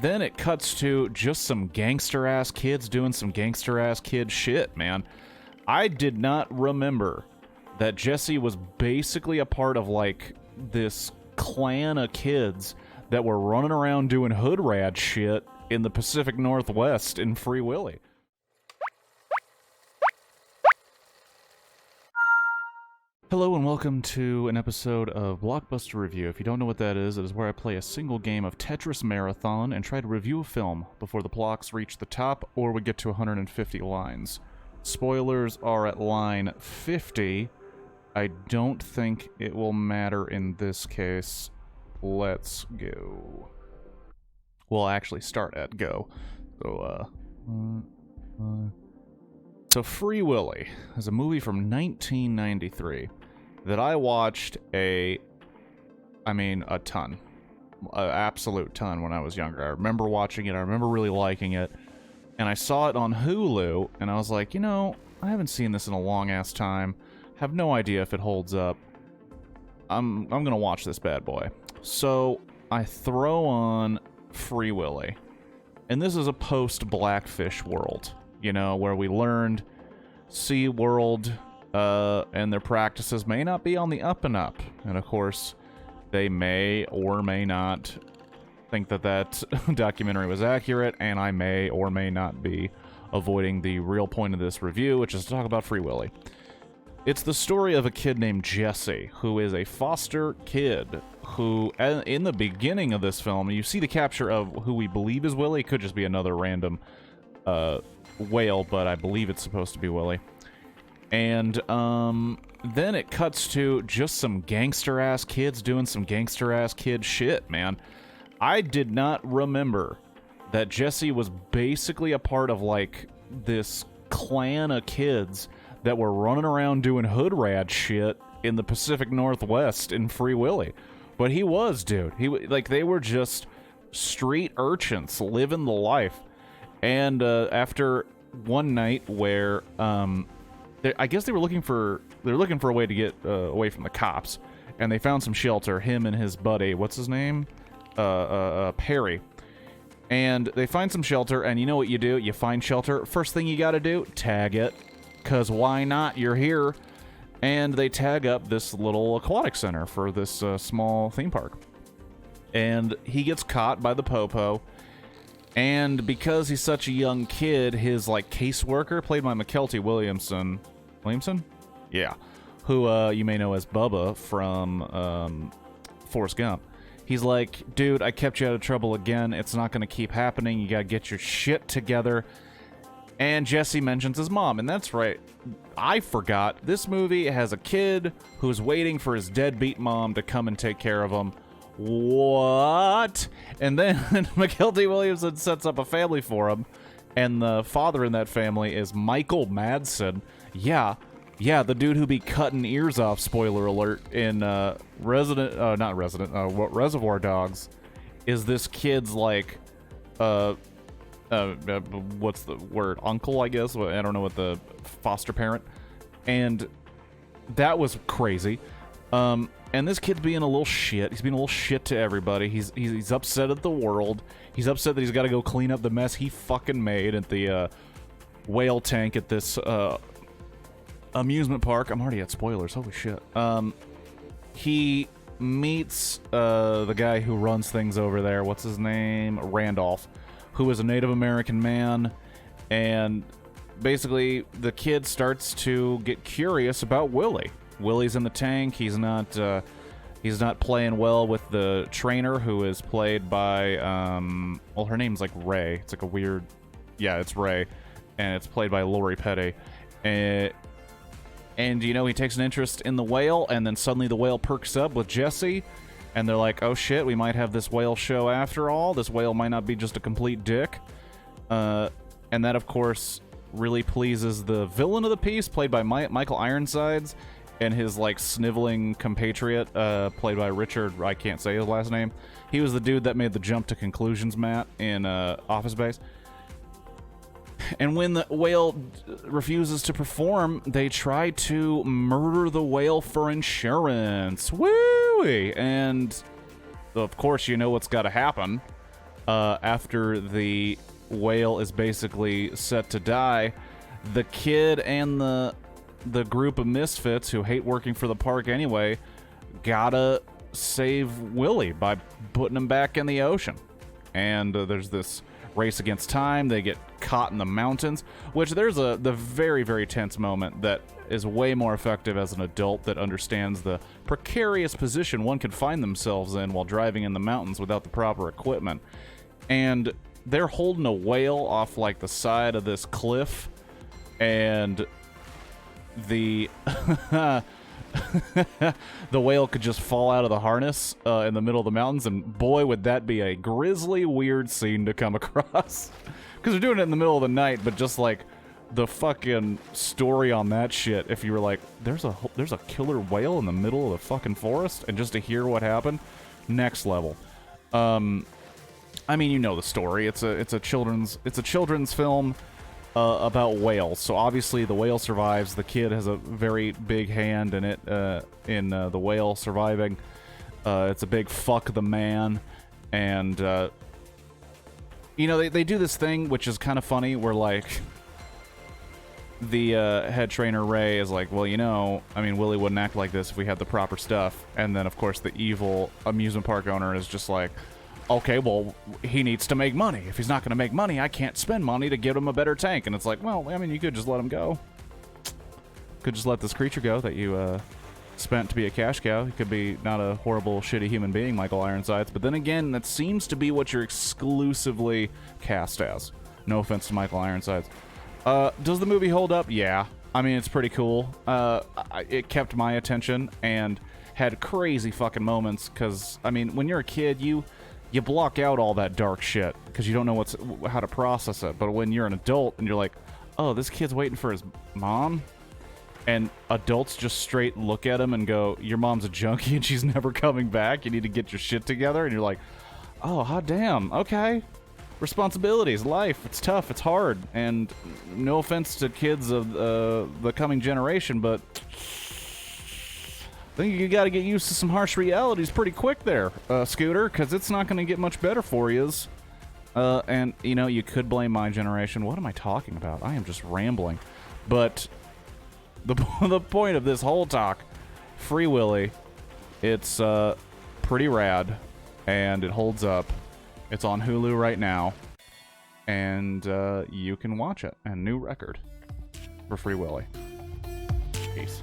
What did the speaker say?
then it cuts to just some gangster-ass kids doing some gangster-ass kid shit, man. I did not remember that Jesse was basically a part of, like, this clan of kids that were running around doing hood rat shit in the Pacific Northwest in Free Willy. Hello and welcome to an episode of Blockbuster Review. If you don't know what that is, it is where I play a single game of Tetris Marathon and try to review a film before the blocks reach the top or we get to 150 lines. Spoilers are at line 50. I don't think it will matter in this case. Let's go. We'll actually start at go. So Free Willy is a movie from 1993 that I watched a ton. An absolute ton when I was younger. I remember watching it, I remember really liking it, and I saw it on Hulu, and I was like, you know, I haven't seen this in a long-ass time, have no idea if it holds up. I'm gonna watch this bad boy. So I throw on Free Willy, and this is a post-Blackfish world, you know, where we learned SeaWorld and their practices may not be on the up and up. And of course, they may or may not think that that documentary was accurate, and I may or may not be avoiding the real point of this review, which is to talk about Free Willy. It's the story of a kid named Jesse, who is a foster kid who, in the beginning of this film, you see the capture of who we believe is Willy. It could just be another random whale, but I believe it's supposed to be Willy. And then it cuts to just some gangster-ass kids doing some gangster-ass kid shit, man. I did not remember that Jesse was basically a part of, like, this clan of kids that were running around doing hood rat shit in the Pacific Northwest in Free Willy. But he was, dude. They were just street urchins living the life. And after one night where I guess they were looking for a way to get away from the cops, and they found some shelter. Him and his buddy, what's his name, Perry. And they find some shelter, and you know what you do? You find shelter. First thing you got to do, tag it, cause why not? You're here. And they tag up this little aquatic center for this small theme park. And he gets caught by the popo. And because he's such a young kid, his, like, caseworker, played by McKelty Williamson? Yeah. Who you may know as Bubba from Forrest Gump. He's like, dude, I kept you out of trouble again. It's not going to keep happening. You got to get your shit together. And Jesse mentions his mom, and that's right. I forgot. This movie has a kid who's waiting for his deadbeat mom to come and take care of him. What? And then McKelty Williamson sets up a family for him, and the father in that family is Michael Madsen. Yeah, the dude who be cutting ears off, spoiler alert, in Reservoir Dogs, is this kid's, like, what's the word? Uncle, I guess? I don't know what the foster parent. And that was crazy. And this kid's being a little shit. He's being a little shit to everybody. He's upset at the world. He's upset that he's got to go clean up the mess he fucking made at the whale tank at this amusement park. I'm already at spoilers. Holy shit. He meets the guy who runs things over there. What's his name? Randolph, who is a Native American man. And basically, the kid starts to get curious about Willy. Willy's in the tank. He's not playing well with the trainer, who is played by well, her name's like Ray. It's like a weird, yeah, it's Ray, and it's played by Lori Petty. And you know, he takes an interest in the whale, and then suddenly the whale perks up with Jesse, and they're like, oh shit, we might have this whale show after all. This whale might not be just a complete dick. And that, of course, really pleases the villain of the piece, played by Michael Ironsides, and his, like, sniveling compatriot, played by Richard, I can't say his last name. He was the dude that made the jump to conclusions, Matt, in Office Space. And when the whale refuses to perform, they try to murder the whale for insurance. Woo! And, of course, you know what's got to happen. after the whale is basically set to die, the kid and the group of misfits who hate working for the park anyway gotta save Willy by putting him back in the ocean. And there's this race against time. They get caught in the mountains, which there's the very, very tense moment that is way more effective as an adult that understands the precarious position one could find themselves in while driving in the mountains without the proper equipment. And they're holding a whale off like the side of this cliff, and the the whale could just fall out of the harness in the middle of the mountains, and boy, would that be a grisly, weird scene to come across. Because they're doing it in the middle of the night, but just like the fucking story on that shit, if you were like, there's a killer whale in the middle of the fucking forest, and just to hear what happened, next level. I mean, you know the story. It's a children's film about whales. So obviously the whale survives. The kid has a very big hand in it, in the whale surviving. It's a big fuck the man, and you know, they do this thing which is kind of funny, where like the head trainer Ray is like, well, you know, I mean, Willy wouldn't act like this if we had the proper stuff. And then of course the evil amusement park owner is just like, okay, well, he needs to make money. If he's not going to make money, I can't spend money to give him a better tank. And it's like, well, I mean, you could just let him go. Could just let this creature go that you spent to be a cash cow. He could be not a horrible, shitty human being, Michael Ironsides. But then again, that seems to be what you're exclusively cast as. No offense to Michael Ironsides. Does the movie hold up? Yeah. I mean, it's pretty cool. It kept my attention and had crazy fucking moments. Because, I mean, when you're a kid, you block out all that dark shit because you don't know how to process it. But when you're an adult and you're like, oh, this kid's waiting for his mom, and adults just straight look at him and go, your mom's a junkie and she's never coming back, you need to get your shit together, and you're like, oh, hot damn, okay. Responsibilities, life, it's tough, it's hard. And no offense to kids of the coming generation, but I think you gotta get used to some harsh realities pretty quick there, Scooter, because it's not gonna get much better for yous. And, you know, you could blame my generation. What am I talking about? I am just rambling. But the point of this whole talk, Free Willy, it's pretty rad, and it holds up. It's on Hulu right now, and you can watch it. And new record for Free Willy. Peace.